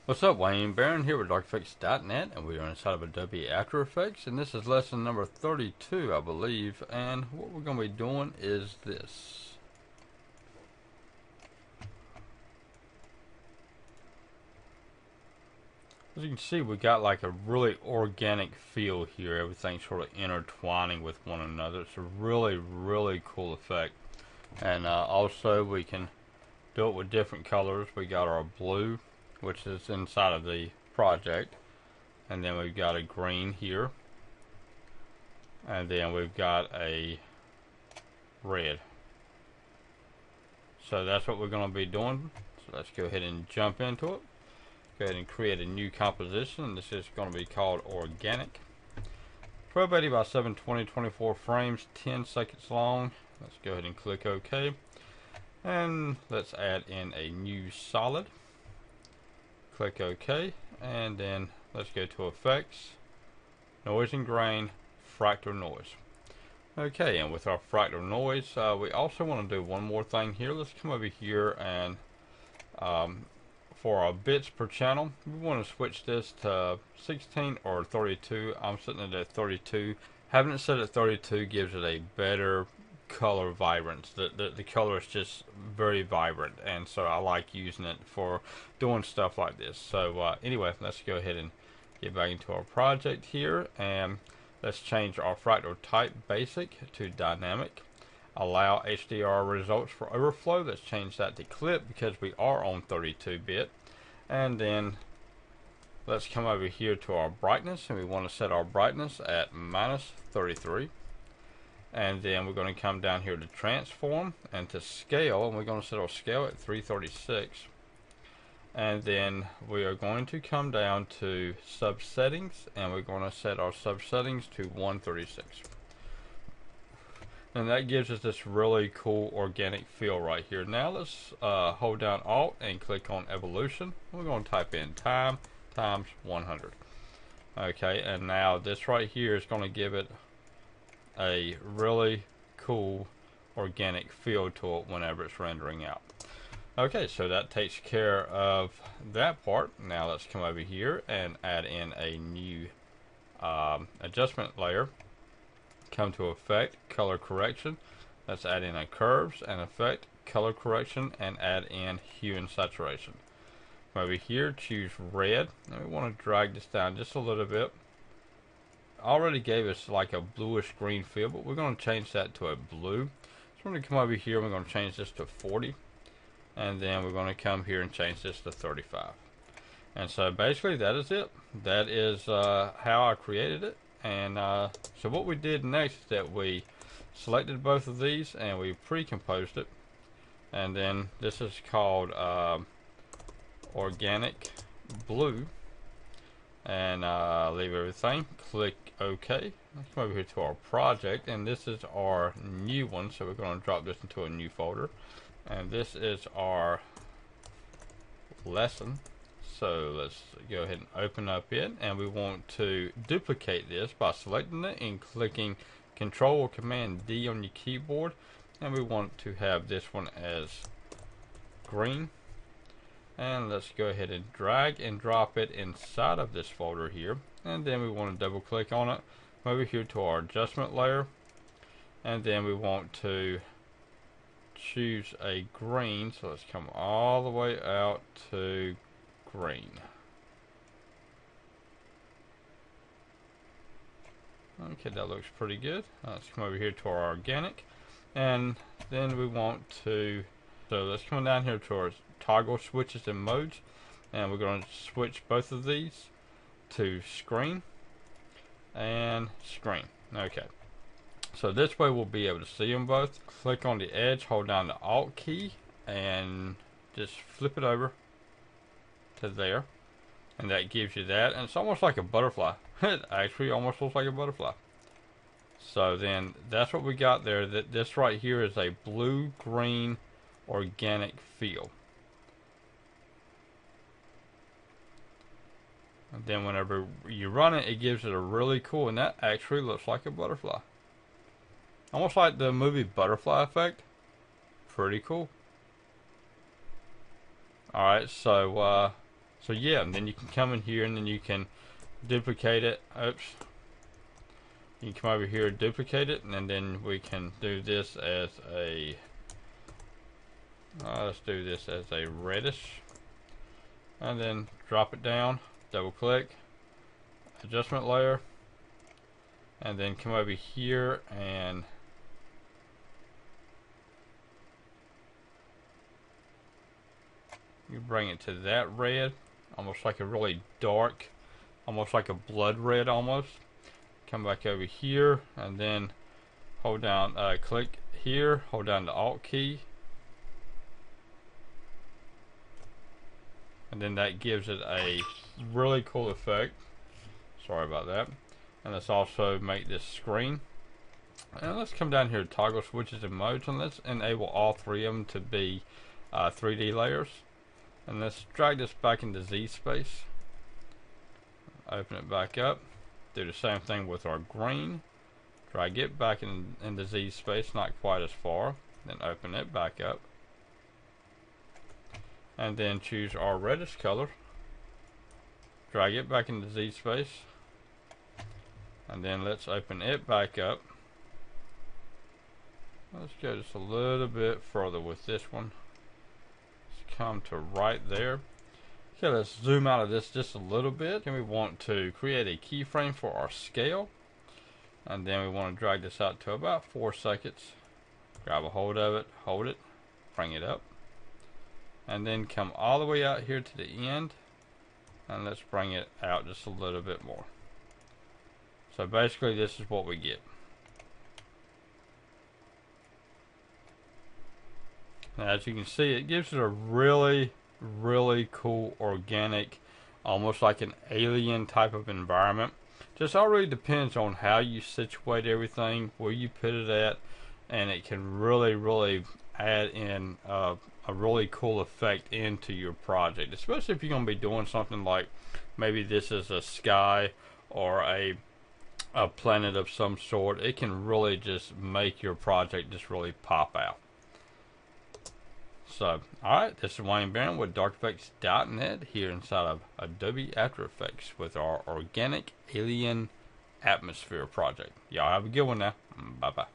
What's up, Wayne Barron here with DarkEffects.net, and we are inside of Adobe After Effects, and this is lesson number 32, I believe. And what we're going to be doing is this. As you can see, we got like a really organic feel here. Everything's sort of intertwining with one another. It's a really cool effect. And also, we can do it with different colors. We got our blue, which is inside of the project. And then we've got a green here, and then we've got a red. So that's what we're going to be doing. So let's go ahead and jump into it. Go ahead and create a new composition. This is going to be called Organic. 1280 by 720, 24 frames, 10 seconds long. Let's go ahead and click OK. And let's add in a new solid. Click OK, and then let's go to Effects, Noise and Grain, Fractal Noise. Okay, and with our fractal noise, we also want to do one more thing here. Let's come over here and for our bits per channel, we want to switch this to 16 or 32. I'm setting it at 32. Having it set at 32 gives it a better color vibrance. The color is just very vibrant, and so I like using it for doing stuff like this. So anyway, let's go ahead and get back into our project here, and let's change our fractal type basic to dynamic. Allow HDR results for overflow. Let's change that to clip because we are on 32-bit. And then let's come over here to our brightness, and we want to set our brightness at -33. And then we're going to come down here to transform and to scale, and we're going to set our scale at 336. And then we are going to come down to subsettings, and we're going to set our subsettings to 136. And that gives us this really cool organic feel right here. Now let's hold down Alt and click on Evolution. We're going to type in time times 100. Okay, and now this right here is going to give it a really cool organic feel to it whenever it's rendering out. Okay, so that takes care of that part. Now let's come over here and add in a new adjustment layer. Come to Effect, Color Correction. Let's add in a Curves and Effect, Color Correction, and add in Hue and Saturation. Come over here, choose Red, and we want to drag this down just a little bit. Already gave us like a bluish green feel, but we're going to change that to a blue. So we're going to come over here, we're going to change this to 40, and then we're going to come here and change this to 35. And so basically that is it. That is how I created it. And so what we did next is that we selected both of these and we pre-composed it. And then this is called Organic Blue. And leave everything. Click OK. Let's come over here to our project, and this is our new one. So we're going to drop this into a new folder. And this is our lesson. So let's go ahead and open up it, and we want to duplicate this by selecting it and clicking Control or Command D on your keyboard, and we want to have this one as green. And let's go ahead and drag and drop it inside of this folder here, and then we want to double click on it, come over here to our adjustment layer, and then we want to choose a green. So let's come all the way out to green. Okay, that looks pretty good. Let's come over here to our organic, and then we want to, so let's come down here to our toggle switches and modes, and we're going to switch both of these to screen and screen. Okay, so this way we'll be able to see them both. Click on the edge, hold down the Alt key, and just flip it over to there, and that gives you that, and it's almost like a butterfly. It actually almost looks like a butterfly. So then that's what we got there. That this right here is a blue green organic feel. And then whenever you run it, it gives it a really cool, and that actually looks like a butterfly, almost like the movie Butterfly Effect. Pretty cool. Alright, so So yeah, and then you can come in here and then you can duplicate it. Oops. You can come over here, duplicate it, and then we can do this as a, let's do this as a reddish. And then drop it down, double click, adjustment layer, and then come over here and you bring it to that red, almost like a really dark, almost like a blood red almost. Come back over here and then hold down, click here, hold down the Alt key, and then that gives it a really cool effect. Sorry about that. And let's also make this screen. And let's come down here to toggle switches and modes, and let's enable all three of them to be 3D layers. And let's drag this back into Z space. Open it back up. Do the same thing with our green. Drag it back into Z space, not quite as far. Then open it back up. And then choose our reddish color. Drag it back into Z space. And then let's open it back up. Let's go just a little bit further with this one. Let's come to right there. Okay, let's zoom out of this just a little bit. And we want to create a keyframe for our scale. And then we want to drag this out to about 4 seconds. Grab a hold of it, hold it, bring it up. And then come all the way out here to the end. And let's bring it out just a little bit more. So basically this is what we get. Now as you can see, it gives it a really cool organic, almost like an alien type of environment. Just all really depends on how you situate everything, where you put it at, and it can really add in a really cool effect into your project, especially if you're going to be doing something like maybe this is a sky or a planet of some sort. It can really just make your project just really pop out. So, alright, this is Wayne Barron with DarkEffects.net here inside of Adobe After Effects with our Organic Alien Atmosphere project. Y'all have a good one now. Bye-bye.